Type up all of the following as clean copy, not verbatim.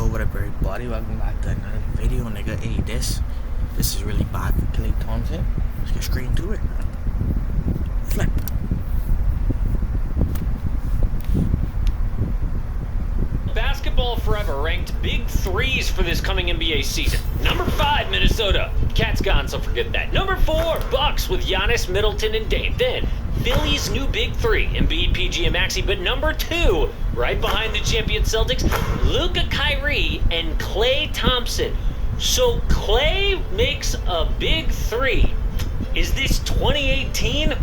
Yo, what up everybody, welcome back to another video, nigga. Hey, this is really bad for Klay Thompson. Let's get straight into it. Flip. Basketball Forever ranked big threes for this coming NBA season. Number 5, Minnesota. Cat's gone, so forget that. Number 4, Bucks with Giannis, Middleton, and Dame. Then, Philly's new big 3, Embiid, PG, and Maxey. But number 2, right behind the champion Celtics, Luka, Kyrie, and Klay Thompson. So Klay makes a big 3. Is this 2018?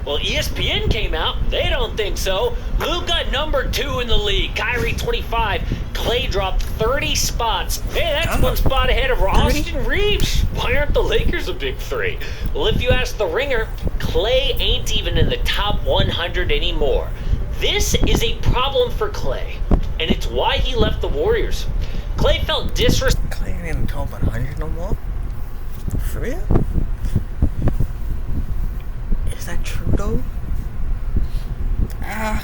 Well, ESPN came out. They don't think so. Luka, number 2 in the league. Kyrie, 25. Klay dropped 30 spots. Hey, that's one spot ahead of Austin Reeves. Why aren't the Lakers a big 3? Well, if you ask the Ringer, Klay ain't even in the top 100 anymore. This is a problem for Klay, and it's why he left the Warriors. Klay felt disrespected. Klay ain't in the top 100 no more? For real? Is that true though? I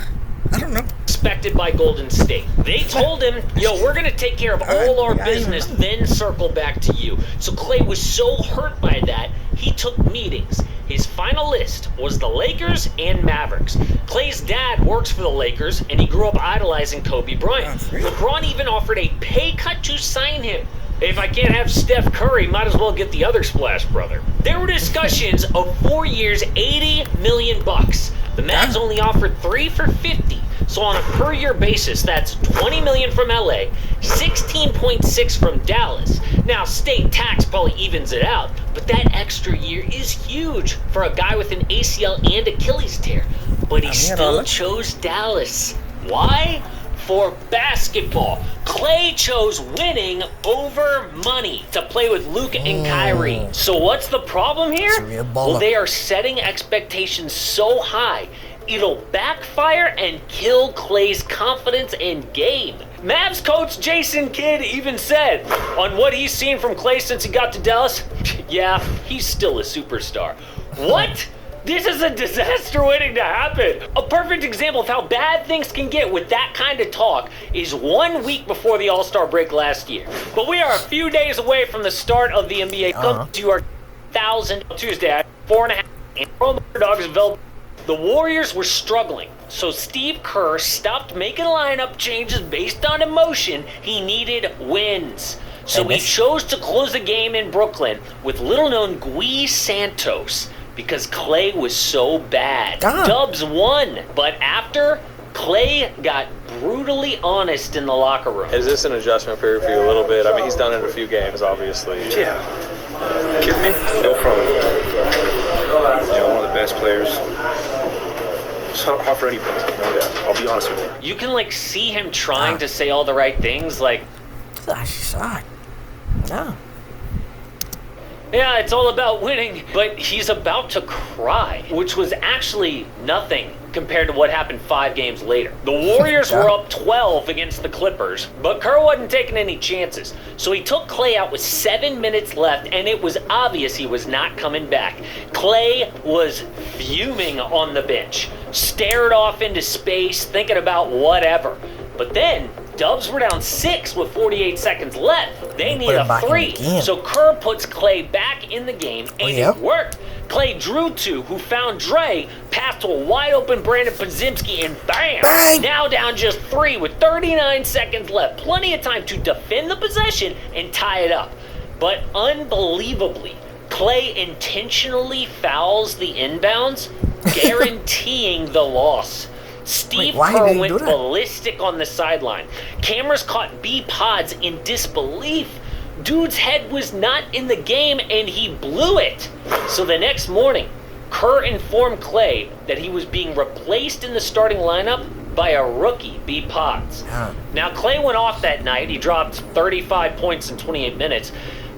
don't know. Respected by Golden State. They told him, yo, we're going to take care of all our business, then circle back to you. So Klay was so hurt by that, he took meetings. His final list was the Lakers and Mavericks. Klay's dad works for the Lakers, and he grew up idolizing Kobe Bryant. LeBron even offered a pay cut to sign him. If I can't have Steph Curry, might as well get the other Splash brother. There were discussions of 4 years, $80 million. The Mavs only offered 3 for 50. So on a per year basis, that's $20 million from LA, 16.6 from Dallas. Now state tax probably evens it out, but that extra year is huge for a guy with an ACL and Achilles tear. But he still chose Dallas. Why? For basketball. Klay chose winning over money to play with Luka and Kyrie. So what's the problem here? Well, they are setting expectations so high, it'll backfire and kill Klay's confidence and game. Mavs coach Jason Kidd even said, on what he's seen from Klay since he got to Dallas, yeah, he's still a superstar. What? This is a disaster waiting to happen. A perfect example of how bad things can get with that kind of talk is 1 week before the All-Star break last year. But we are a few days away from the start of the NBA. Come to our 1,000 Tuesday at 4.5 and Underdogs available. The Warriors were struggling, so Steve Kerr stopped making lineup changes based on emotion. He needed wins. So he chose to close the game in Brooklyn with little-known Gui Santos because Klay was so bad. Dubs won, but after, Klay got brutally honest in the locker room. Is this an adjustment period for you a little bit? I mean, he's done it in a few games, obviously. Yeah. Kidding me? No problem. One of the best players. It's hard for anybody to know that. I'll be honest with you. You can see him trying to say all the right things, yeah, it's all about winning, but he's about to cry, which was actually nothing compared to what happened 5 games later. The Warriors were up 12 against the Clippers, but Kerr wasn't taking any chances. So he took Klay out with 7 minutes left, and it was obvious he was not coming back. Klay was fuming on the bench, stared off into space, thinking about whatever. But then, Dubs were down 6 with 48 seconds left. They need a 3. So Kerr puts Klay back in the game, and it worked. Klay drew 2, who found Dre, passed to a wide-open Brandon Podziemski, and bam! Now down just 3 with 39 seconds left. Plenty of time to defend the possession and tie it up. But unbelievably, Klay intentionally fouls the inbounds, guaranteeing the loss. Steve Kerr went ballistic on the sideline. Cameras caught B-Pods in disbelief. Dude's head was not in the game and he blew it. So the next morning, Kerr informed Klay that he was being replaced in the starting lineup by a rookie, B-Pods. Now Klay went off that night. He dropped 35 points in 28 minutes.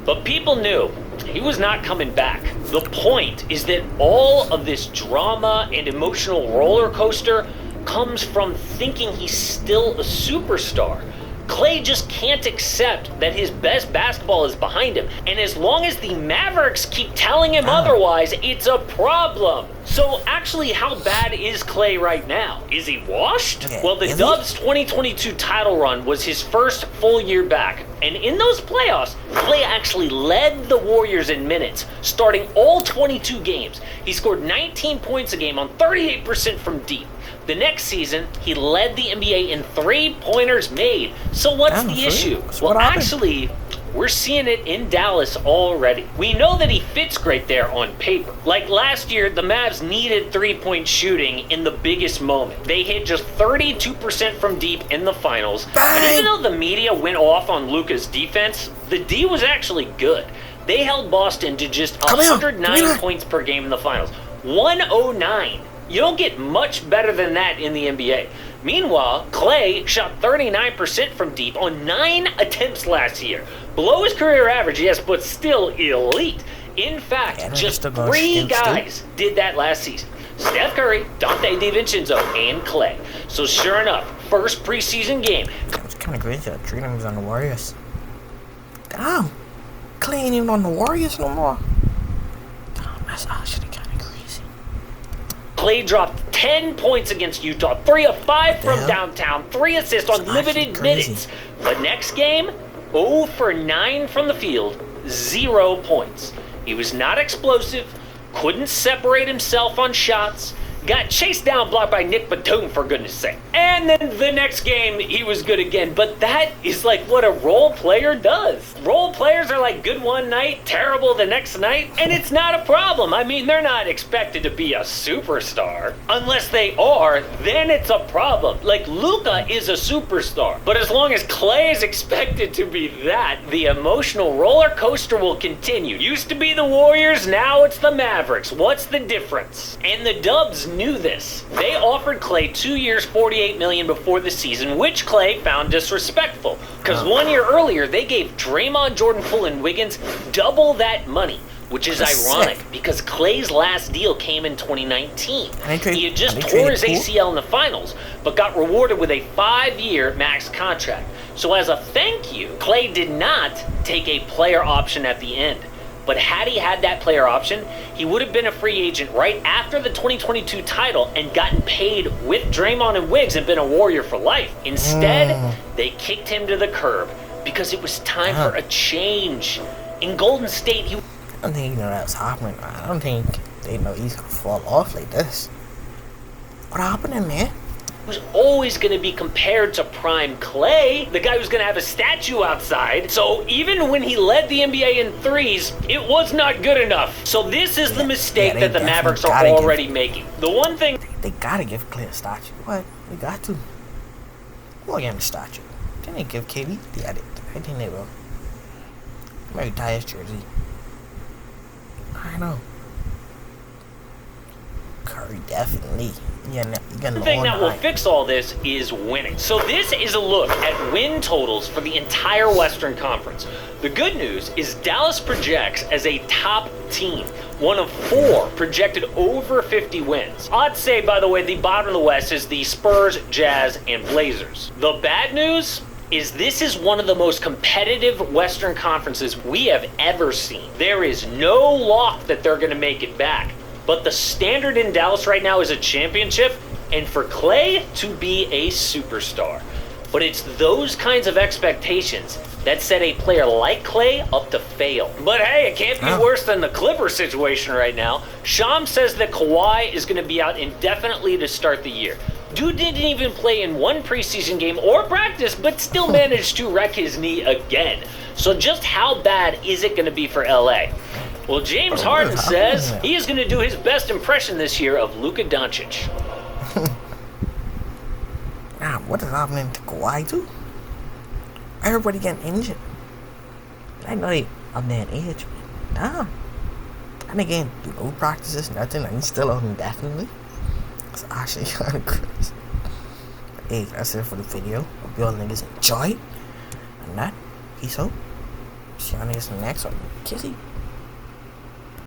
But people knew he was not coming back. The point is that all of this drama and emotional roller coaster comes from thinking he's still a superstar. Klay just can't accept that his best basketball is behind him. And as long as the Mavericks keep telling him otherwise, it's a problem. So actually, how bad is Klay right now? Is he washed? Okay. Well, the Dubs' 2022 title run was his first full year back. And in those playoffs, Klay actually led the Warriors in minutes, starting all 22 games. He scored 19 points a game on 38% from deep. The next season, he led the NBA in three-pointers made. So what's the issue? Well, actually, we're seeing it in Dallas already. We know that he fits great there on paper. Like last year, the Mavs needed three-point shooting in the biggest moment. They hit just 32% from deep in the finals. And even though the media went off on Luka's defense, the D was actually good. They held Boston to just 109 points per game in the finals. 109. You don't get much better than that in the NBA. Meanwhile, Klay shot 39% from deep on 9 attempts last year. Below his career average, yes, but still elite. In fact, just 3 guys did that last season. Steph Curry, Dante DiVincenzo, and Klay. So sure enough, first preseason game. It's kind of crazy that Tatum was on the Warriors. Damn. Klay ain't even on the Warriors no more. Damn, that's actually kind of crazy. Klay dropped 10 points against Utah, 3 of 5 from downtown, 3 assists on limited minutes. But next game, 0 for 9 from the field, 0 points. He was not explosive, couldn't separate himself on shots, got chased down, blocked by Nick Batum, for goodness sake. And then the next game, he was good again. But that is like what a role player does. Role players are like good one night, terrible the next night, and it's not a problem. I mean, they're not expected to be a superstar. Unless they are, then it's a problem. Like, Luka is a superstar. But as long as Klay is expected to be that, the emotional roller coaster will continue. Used to be the Warriors, now it's the Mavericks. What's the difference? And the Dubs knew this. They offered Klay 2 years, $48 million before the season, which Klay found disrespectful. Because 1 year earlier, they gave Draymond, Jordan Poole, and Wiggins double that money. Which is ironic, because Klay's last deal came in 2019. He had just tore his ACL in the finals, but got rewarded with a 5-year max contract. So as a thank you, Klay did not take a player option at the end. But had he had that player option, he would have been a free agent right after the 2022 title and gotten paid with Draymond and Wiggs and been a Warrior for life. Instead, they kicked him to the curb because it was time for a change. In Golden State, he... I don't think you know that's happening. I don't think they know he's gonna fall off like this. What happening, man? was always going to be compared to prime Klay, the guy who's going to have a statue outside. So even when he led the NBA in threes, it was not good enough. So this is the mistake that the Mavericks are already making. The one thing... They gotta give Klay a statue. What? We got to. We'll give him a statue. Didn't they give KD? I think they will. Maybe tie his jersey. I know. Curry, definitely. The thing that will fix all this is winning. So this is a look at win totals for the entire Western Conference. The good news is Dallas projects as a top team, one of 4 projected over 50 wins. I'd say, by the way, the bottom of the West is the Spurs, Jazz, and Blazers. The bad news is this is one of the most competitive Western Conferences we have ever seen. There is no lock that they're going to make it back. But the standard in Dallas right now is a championship, and for Klay to be a superstar. But it's those kinds of expectations that set a player like Klay up to fail. But hey, it can't be worse than the Clippers situation right now. Shams says that Kawhi is going to be out indefinitely to start the year. Dude didn't even play in one preseason game or practice, but still managed to wreck his knee again. So just how bad is it going to be for LA? Well, James Harden says he is going to do his best impression this year of Luka Doncic. What is happening to Kawhi too? Everybody getting injured. I know they up there in age. Damn. And again, do no practices, nothing, and he's still out indefinitely. It's actually kind of crazy. But hey, that's it for the video. Hope y'all niggas enjoy. And that, peace out. See y'all niggas in the next one. Kissy.